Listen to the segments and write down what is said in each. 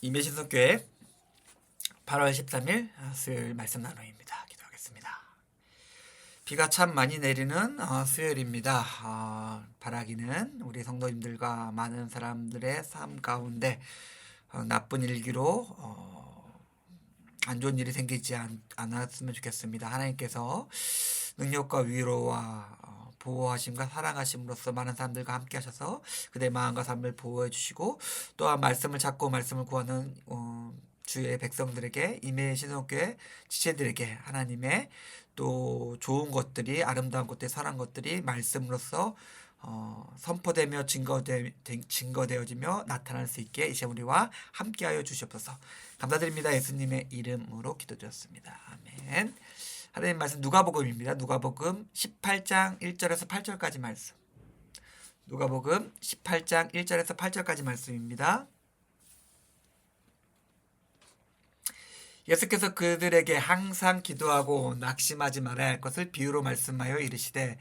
임예신속교회 8월 13일 수요일 말씀 나눔입니다. 기도하겠습니다. 비가 참 많이 내리는 수요일입니다. 바라기는 우리 성도님들과 많은 사람들의 삶 가운데 나쁜 일기로 안 좋은 일이 생기지 않았으면 좋겠습니다. 하나님께서 능력과 위로와 보호하심과 사랑하심으로써 많은 사람들과 함께 하셔서 그들의 마음과 삶을 보호해 주시고 또한 말씀을 찾고 말씀을 구하는 주의 백성들에게 임의 신성교회 지체들에게 하나님의 또 좋은 것들이 아름다운 것들이 선한 것들이 말씀으로써 선포되며 증거되어지며 나타날 수 있게 이 시간 우리와 함께하여 주시옵소서. 감사드립니다. 예수님의 이름으로 기도드렸습니다. 아멘. 하나님 말씀 누가복음입니다. 누가복음 18장 1절에서 8절까지 말씀. 누가복음 18장 1절에서 8절까지 말씀입니다. 예수께서 그들에게 항상 기도하고 낙심하지 말아야 할 것을 비유로 말씀하여 이르시되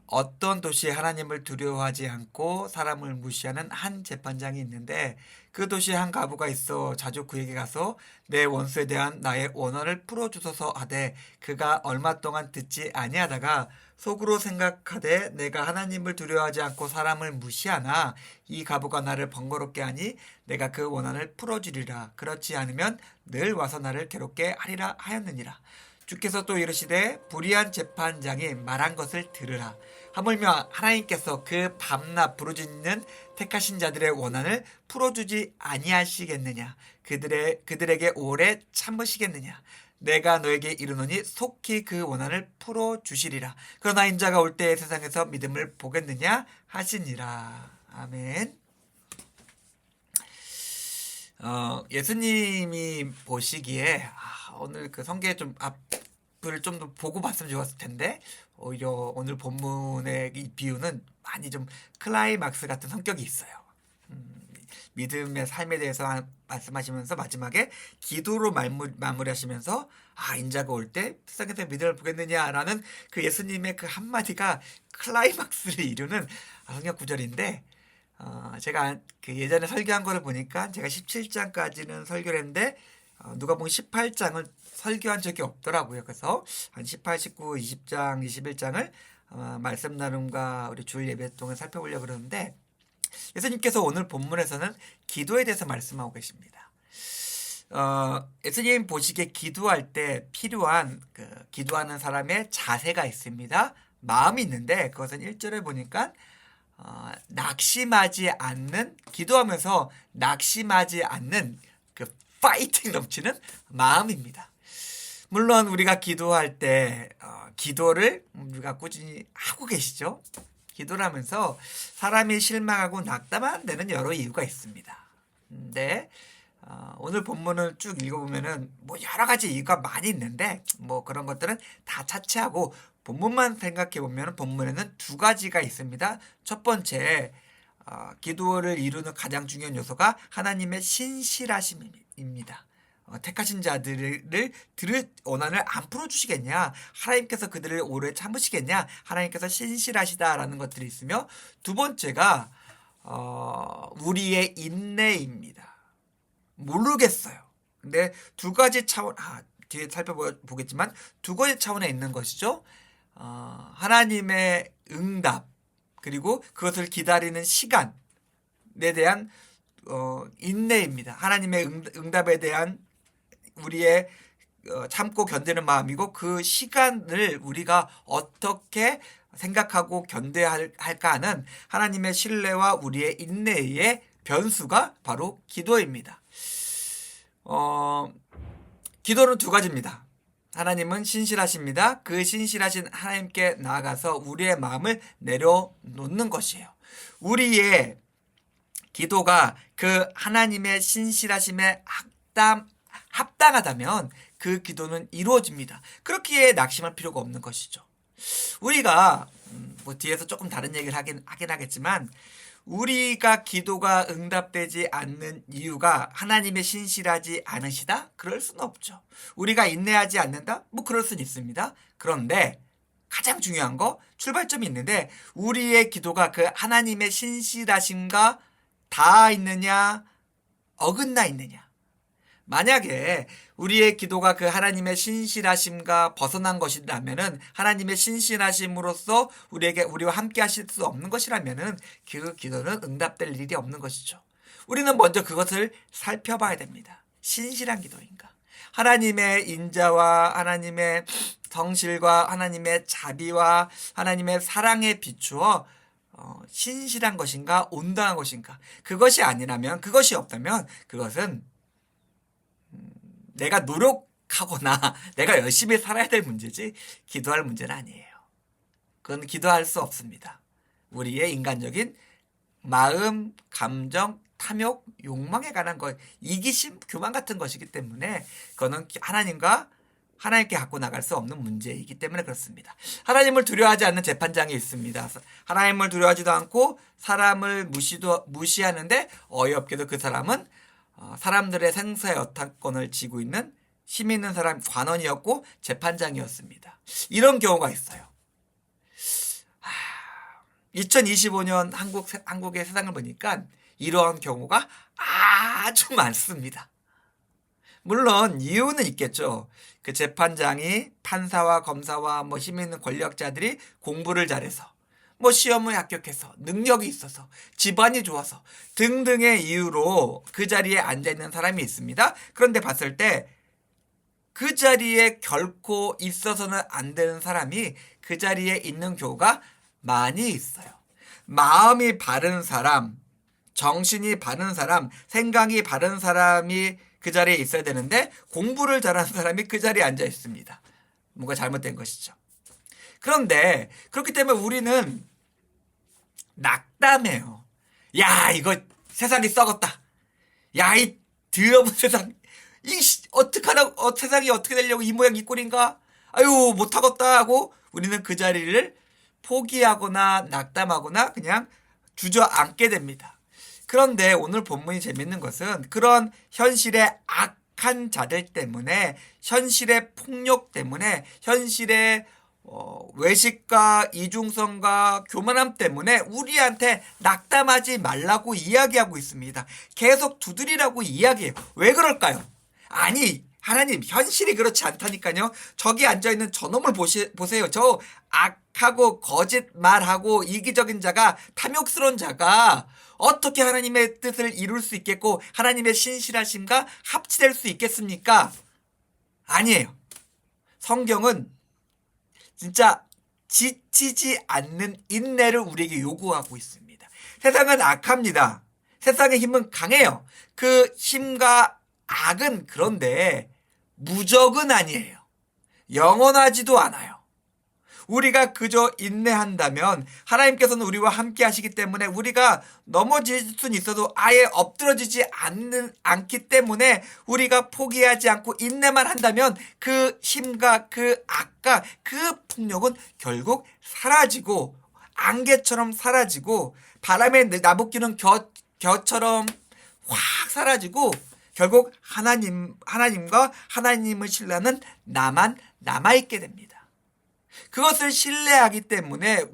어떤 도시에 하나님을 두려워하지 않고 사람을 무시하는 한 재판장이 있는데 그 도시에 한 과부가 있어 자주 그에게 가서 내 원수에 대한 나의 원한을 풀어주소서 하되 그가 얼마 동안 듣지 아니하다가 속으로 생각하되 내가 하나님을 두려워하지 않고 사람을 무시하나 이 과부가 나를 번거롭게 하니 내가 그 원한을 풀어주리라. 그렇지 않으면 늘 와서 나를 괴롭게 하리라 하였느니라. 주께서 또 이르시되 불의한 재판장이 말한 것을 들으라. 하물며 하나님께서 그 밤낮 부르짖는 택하신 자들의 원한을 풀어주지 아니하시겠느냐. 그들에게 오래 참으시겠느냐. 내가 너에게 이르노니 속히 그 원한을 풀어주시리라. 그러나 인자가 올 때에 세상에서 믿음을 보겠느냐 하시니라. 아멘. 예수님이 보시기에 오늘 그 성경에 좀 앞을 좀 더 보고 봤으면 좋았을 텐데 오히려 오늘 본문의 이 비유는 많이 좀 클라이막스 같은 성격이 있어요. 믿음의 삶에 대해서 말씀하시면서 마지막에 기도로 마무리하시면서 인자가 올 때 세상에서 믿음을 보겠느냐라는 그 예수님의 그 한마디가 클라이막스를 이루는 성경 구절인데 제가 그 예전에 설교한 거를 보니까 제가 17장까지는 설교를 했는데 누가복음 18장을 설교한 적이 없더라고요. 그래서 한 18, 19, 20장, 21장을 말씀 나눔과 우리 주일 예배 동안 살펴보려고 그러는데 예수님께서 오늘 본문에서는 기도에 대해서 말씀하고 계십니다. 예수님 보시기에 기도할 때 필요한 기도하는 사람의 자세가 있습니다. 마음이 있는데 그것은 1절에 보니까 낙심하지 않는, 기도하면서 낙심하지 않는 그 파이팅 넘치는 마음입니다. 물론 우리가 기도할 때 기도를 우리가 꾸준히 하고 계시죠. 기도를 하면서 사람이 실망하고 낙담하는 데는 여러 이유가 있습니다. 근데 오늘 본문을 쭉 읽어보면은 뭐 여러 가지 이유가 많이 있는데 뭐 그런 것들은 다 차치하고 본문만 생각해 보면 본문에는 두 가지가 있습니다. 첫 번째, 기도를 이루는 가장 중요한 요소가 하나님의 신실하심입니다. 택하신 자들을 원한을 안 풀어주시겠냐, 하나님께서 그들을 오래 참으시겠냐, 하나님께서 신실하시다라는 것들이 있으며, 두 번째가 우리의 인내입니다. 모르겠어요. 근데 두 가지 차원, 뒤에 살펴보겠지만 두 가지 차원에 있는 것이죠. 하나님의 응답, 그리고 그것을 기다리는 시간에 대한 인내입니다. 하나님의 응답에 대한 우리의 참고 견디는 마음이고, 그 시간을 우리가 어떻게 생각하고 견뎌야 할까 하는 하나님의 신뢰와 우리의 인내의 변수가 바로 기도입니다. 기도는 두 가지입니다. 하나님은 신실하십니다. 그 신실하신 하나님께 나아가서 우리의 마음을 내려놓는 것이에요. 우리의 기도가 그 하나님의 신실하심에 합당하다면 그 기도는 이루어집니다. 그렇기에 낙심할 필요가 없는 것이죠. 우리가 뭐 뒤에서 조금 다른 얘기를 하긴 하겠지만 우리가 기도가 응답되지 않는 이유가 하나님의 신실하지 않으시다? 그럴 수는 없죠. 우리가 인내하지 않는다? 뭐 그럴 수는 있습니다. 그런데 가장 중요한 거, 출발점이 있는데 우리의 기도가 그 하나님의 신실하심과 닿아 있느냐, 어긋나 있느냐. 만약에 우리의 기도가 그 하나님의 신실하심과 벗어난 것이라면은, 하나님의 신실하심으로써 우리와 함께 하실 수 없는 것이라면은 그 기도는 응답될 일이 없는 것이죠. 우리는 먼저 그것을 살펴봐야 됩니다. 신실한 기도인가? 하나님의 인자와 하나님의 성실과 하나님의 자비와 하나님의 사랑에 비추어 신실한 것인가 온당한 것인가? 그것이 아니라면, 그것이 없다면 그것은 내가 노력하거나 내가 열심히 살아야 될 문제지 기도할 문제는 아니에요. 그건 기도할 수 없습니다. 우리의 인간적인 마음, 감정, 탐욕, 욕망에 관한 것, 이기심, 교만 같은 것이기 때문에 그거는 하나님께 갖고 나갈 수 없는 문제이기 때문에 그렇습니다. 하나님을 두려워하지 않는 재판장이 있습니다. 하나님을 두려워하지도 않고 사람을 무시하는데 어이없게도 그 사람은 사람들의 생사의 여타권을 쥐고 있는 힘 있는 사람, 관원이었고 재판장이었습니다. 이런 경우가 있어요. 2025년 한국의 세상을 보니까 이러한 경우가 아주 많습니다. 물론 이유는 있겠죠. 그 재판장이 판사와 검사와 힘 있는 권력자들이 공부를 잘해서 시험을 합격해서 능력이 있어서 집안이 좋아서 등등의 이유로 그 자리에 앉아있는 사람이 있습니다. 그런데 봤을 때 그 자리에 결코 있어서는 안 되는 사람이 그 자리에 있는 경우가 많이 있어요. 마음이 바른 사람, 정신이 바른 사람, 생각이 바른 사람이 그 자리에 있어야 되는데 공부를 잘하는 사람이 그 자리에 앉아 있습니다. 뭔가 잘못된 것이죠. 그런데 그렇기 때문에 우리는 낙담해요. 야, 이거 세상이 썩었다. 야, 이 더러운 세상. 어떡하나, 세상이 어떻게 되려고 이 모양 이 꼴인가? 아유, 못하겠다 하고 우리는 그 자리를 포기하거나 낙담하거나 그냥 주저앉게 됩니다. 그런데 오늘 본문이 재밌는 것은 그런 현실의 악한 자들 때문에, 현실의 폭력 때문에, 현실의 외식과 이중성과 교만함 때문에 우리한테 낙담하지 말라고 이야기하고 있습니다. 계속 두드리라고 이야기해요. 왜 그럴까요? 아니, 하나님, 현실이 그렇지 않다니까요. 저기 앉아있는 저놈을 보세요. 저 악하고 거짓말하고 이기적인 자가, 탐욕스러운 자가 어떻게 하나님의 뜻을 이룰 수 있겠고 하나님의 신실하심과 합치될 수 있겠습니까? 아니에요. 성경은 진짜 지치지 않는 인내를 우리에게 요구하고 있습니다. 세상은 악합니다. 세상의 힘은 강해요. 그 힘과 악은 그런데 무적은 아니에요. 영원하지도 않아요. 우리가 그저 인내한다면 하나님께서는 우리와 함께 하시기 때문에 우리가 넘어질 수는 있어도 아예 엎드러지지 않기 때문에 우리가 포기하지 않고 인내만 한다면 그 힘과 그 악과 그 폭력은 결국 사라지고, 안개처럼 사라지고, 바람에 나부끼는 겨처럼 확 사라지고, 결국 하나님과 하나님을 신뢰하는 나만 남아있게 됩니다. 그것을 신뢰하기 때문에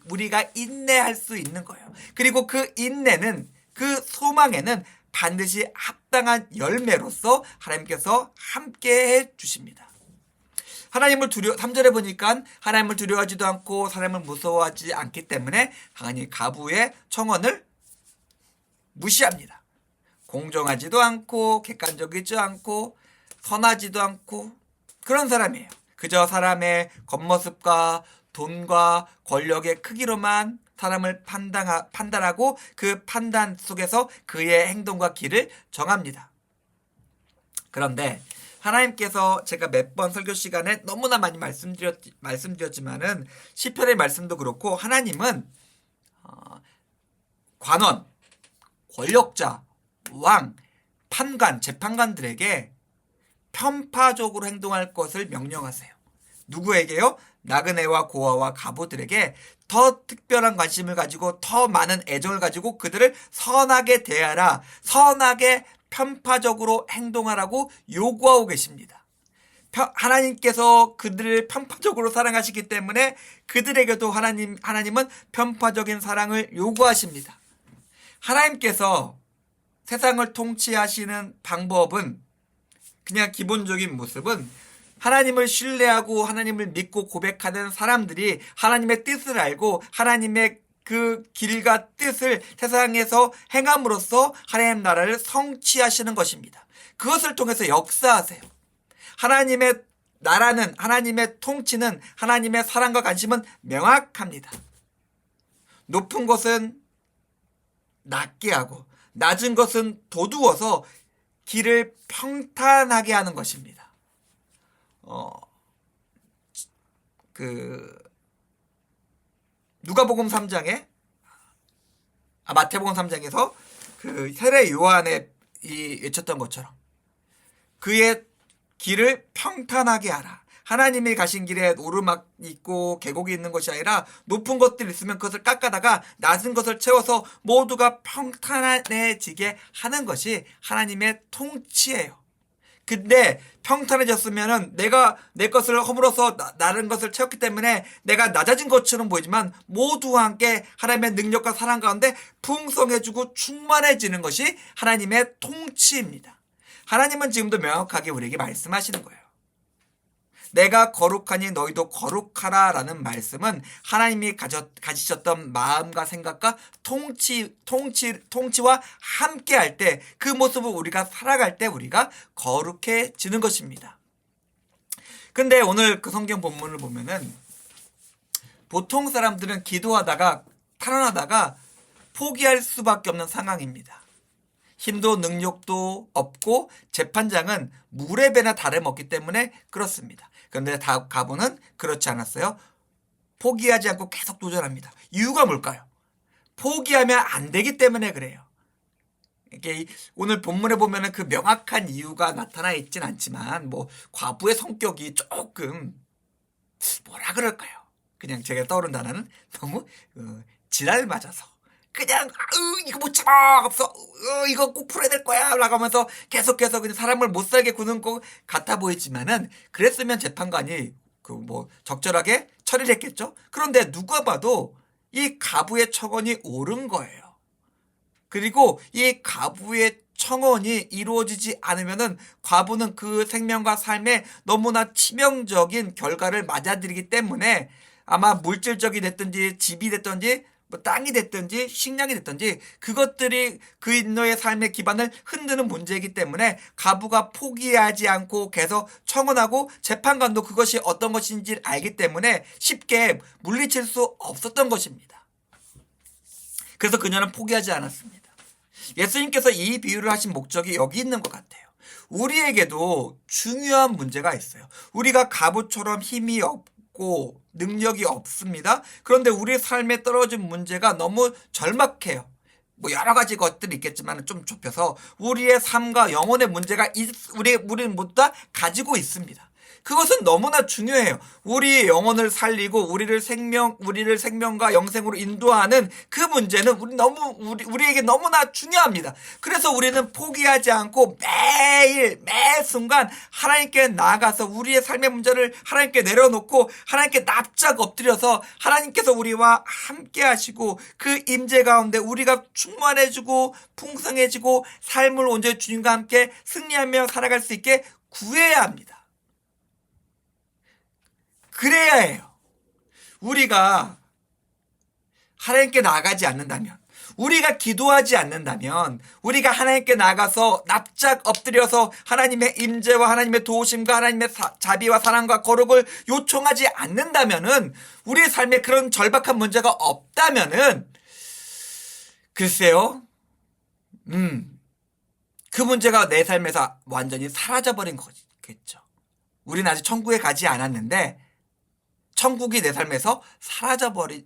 우리가 인내할 수 있는 거예요. 그리고 그 인내는, 그 소망에는 반드시 합당한 열매로서 하나님께서 함께 해 주십니다. 3절에 보니까 하나님을 두려워하지도 않고 사람을 무서워하지 않기 때문에 하나님 가부의 청원을 무시합니다. 공정하지도 않고 객관적이지 않고 선하지도 않고 그런 사람이에요. 그저 사람의 겉모습과 돈과 권력의 크기로만 사람을 판단하고 그 판단 속에서 그의 행동과 길을 정합니다. 그런데 하나님께서, 제가 몇 번 설교 시간에 너무나 많이 말씀드렸지만은 시편의 말씀도 그렇고, 하나님은 관원, 권력자, 왕, 판관, 재판관들에게 편파적으로 행동할 것을 명령하세요. 누구에게요? 나그네와 고아와 가부들에게 더 특별한 관심을 가지고 더 많은 애정을 가지고 그들을 선하게 대하라, 선하게 편파적으로 행동하라고 요구하고 계십니다. 하나님께서 그들을 편파적으로 사랑하시기 때문에 그들에게도 하나님은 편파적인 사랑을 요구하십니다. 하나님께서 세상을 통치하시는 방법은 그냥 기본적인 모습은 하나님을 신뢰하고 하나님을 믿고 고백하는 사람들이 하나님의 뜻을 알고 하나님의 그 길과 뜻을 세상에서 행함으로써 하나님 나라를 성취하시는 것입니다. 그것을 통해서 역사하세요. 하나님의 나라는, 하나님의 통치는, 하나님의 사랑과 관심은 명확합니다. 높은 것은 낮게 하고 낮은 것은 도두어서 길을 평탄하게 하는 것입니다. 누가복음 3장에 마태복음 3장에서 그 세례 요한의 외쳤던 것처럼 그의 길을 평탄하게 하라. 하나님이 가신 길에 오르막 있고 계곡이 있는 것이 아니라 높은 것들이 있으면 그것을 깎아다가 낮은 것을 채워서 모두가 평탄해지게 하는 것이 하나님의 통치예요. 근데 평탄해졌으면은 내가 내 것을 허물어서 다른 것을 채웠기 때문에 내가 낮아진 것처럼 보이지만 모두와 함께 하나님의 능력과 사랑 가운데 풍성해지고 충만해지는 것이 하나님의 통치입니다. 하나님은 지금도 명확하게 우리에게 말씀하시는 거예요. 내가 거룩하니 너희도 거룩하라 라는 말씀은 하나님이 가지셨던 마음과 생각과 통치와 함께 할 때 그 모습을 우리가 살아갈 때 우리가 거룩해지는 것입니다. 근데 오늘 그 성경 본문을 보면은 보통 사람들은 기도하다가 탄원하다가 포기할 수밖에 없는 상황입니다. 힘도 능력도 없고 재판장은 물의 배나 다름없기 때문에 그렇습니다. 그런데 가부는 그렇지 않았어요. 포기하지 않고 계속 도전합니다. 이유가 뭘까요? 포기하면 안 되기 때문에 그래요. 이게 오늘 본문에 보면은 그 명확한 이유가 나타나 있진 않지만 과부의 성격이 조금 뭐라 그럴까요? 그냥 제가 떠오른 단어는 너무 지랄 맞아서 그냥 이거 못 참아 없어 이거 꼭 풀어야 될 거야 라고 하면서 계속해서 그냥 사람을 못 살게 구는 것 같아 보이지만은 그랬으면 재판관이 적절하게 처리를 했겠죠. 그런데 누가 봐도 이 가부의 청원이 옳은 거예요. 그리고 이 가부의 청원이 이루어지지 않으면은 과부는 그 생명과 삶에 너무나 치명적인 결과를 맞아들이기 때문에 아마 물질적이 됐든지 집이 됐든지 땅이 됐든지 식량이 됐든지 그것들이 그 인노의 삶의 기반을 흔드는 문제이기 때문에 가부가 포기하지 않고 계속 청원하고 재판관도 그것이 어떤 것인지 알기 때문에 쉽게 물리칠 수 없었던 것입니다. 그래서 그녀는 포기하지 않았습니다. 예수님께서 이 비유를 하신 목적이 여기 있는 것 같아요. 우리에게도 중요한 문제가 있어요. 우리가 가부처럼 힘이 없고 능력이 없습니다. 그런데 우리 삶에 떨어진 문제가 너무 절박해요. 여러 가지 것들이 있겠지만 좀 좁혀서 우리의 삶과 영혼의 문제가 우리는 모두 다 가지고 있습니다. 그것은 너무나 중요해요. 우리의 영혼을 살리고 우리를 생명과 영생으로 인도하는 그 문제는 우리에게 너무나 중요합니다. 그래서 우리는 포기하지 않고 매 순간 하나님께 나아가서 우리의 삶의 문제를 하나님께 내려놓고 하나님께 납작 엎드려서 하나님께서 우리와 함께 하시고 그 임재 가운데 우리가 충만해지고 풍성해지고 삶을 온전히 주님과 함께 승리하며 살아갈 수 있게 구해야 합니다. 그래야 해요. 우리가 하나님께 나아가지 않는다면, 우리가 기도하지 않는다면, 우리가 하나님께 나가서 납작 엎드려서 하나님의 임재와 하나님의 도우심과 하나님의 자비와 사랑과 거룩을 요청하지 않는다면은, 우리의 삶에 그런 절박한 문제가 없다면은, 글쎄요, 그 문제가 내 삶에서 완전히 사라져버린 거겠죠. 우리는 아직 천국에 가지 않았는데, 천국이 내 삶에서 사라져버린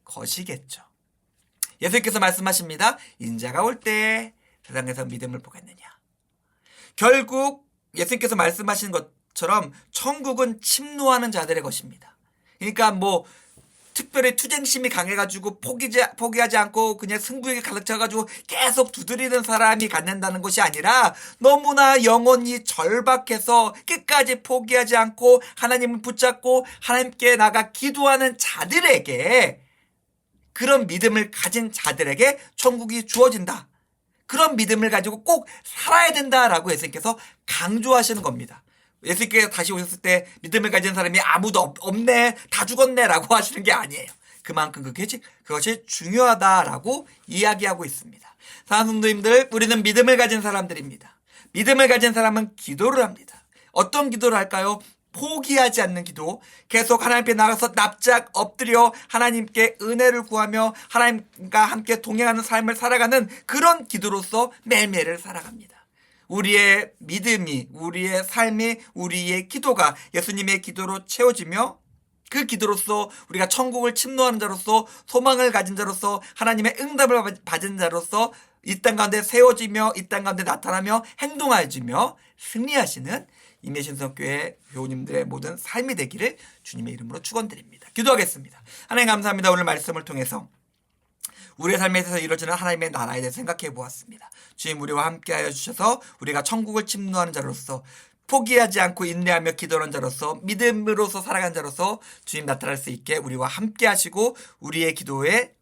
것이겠죠. 예수님께서 말씀하십니다. 인자가 올 때 세상에서 믿음을 보겠느냐. 결국 예수님께서 말씀하신 것처럼 천국은 침노하는 자들의 것입니다. 그러니까 특별히 투쟁심이 강해가지고 포기하지 않고 그냥 승부욕에 가득 차가지고 계속 두드리는 사람이 갖는다는 것이 아니라 너무나 영혼이 절박해서 끝까지 포기하지 않고 하나님을 붙잡고 하나님께 나가 기도하는 자들에게, 그런 믿음을 가진 자들에게 천국이 주어진다. 그런 믿음을 가지고 꼭 살아야 된다라고 예수님께서 강조하시는 겁니다. 예수님께서 다시 오셨을 때 믿음을 가진 사람이 아무도 없네, 다 죽었네라고 하시는 게 아니에요. 그만큼 그것이 중요하다라고 이야기하고 있습니다. 사랑하는 성도님들, 우리는 믿음을 가진 사람들입니다. 믿음을 가진 사람은 기도를 합니다. 어떤 기도를 할까요? 포기하지 않는 기도, 계속 하나님 앞에 나가서 납작 엎드려 하나님께 은혜를 구하며 하나님과 함께 동행하는 삶을 살아가는 그런 기도로서 매일매일을 살아갑니다. 우리의 믿음이, 우리의 삶이, 우리의 기도가 예수님의 기도로 채워지며 그 기도로서 우리가 천국을 침노하는 자로서 소망을 가진 자로서 하나님의 응답을 받은 자로서 이 땅 가운데 세워지며 이 땅 가운데 나타나며 행동하여지며 승리하시는 임예신성교회 교우님들의 모든 삶이 되기를 주님의 이름으로 축원드립니다. 기도하겠습니다. 하나님 감사합니다. 오늘 말씀을 통해서 우리의 삶에 있어서 이루어지는 하나님의 나라에 대해 생각해 보았습니다. 주님, 우리와 함께하여 주셔서 우리가 천국을 침노하는 자로서 포기하지 않고 인내하며 기도하는 자로서 믿음으로서 살아가는 자로서 주님 나타날 수 있게 우리와 함께 하시고 우리의 기도에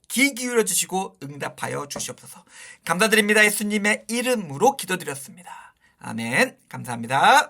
귀 기울여 주시고 응답하여 주시옵소서. 감사드립니다. 예수님의 이름으로 기도드렸습니다. 아멘. 감사합니다.